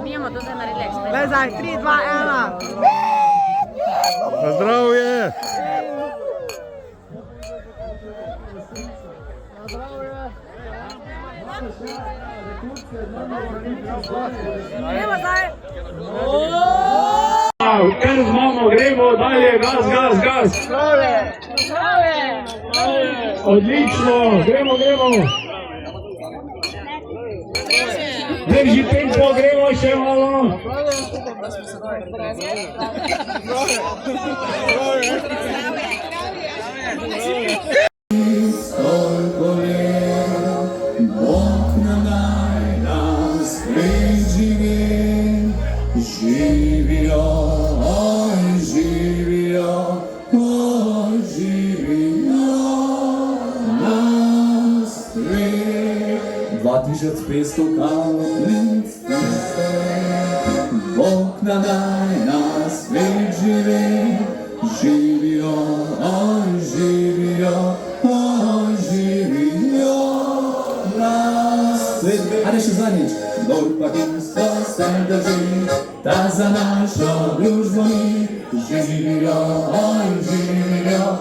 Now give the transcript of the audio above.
Bijemo to zdaj naredili ekspert. Le zdaj, 3, 2, 1. Na zdravje! Gremo zdaj. Ker znamo, gremo dalje, gas, gas, gas. Odlično, gremo. Drži tempo, gremo še malo. Tisoč 500 kapljic Bog nam daj na svet živi, živijo, oj živijo nas svet. Ajde še zadnjič, dol pa isto se drži, ta za našo družbo ni, živijo, oj živijo.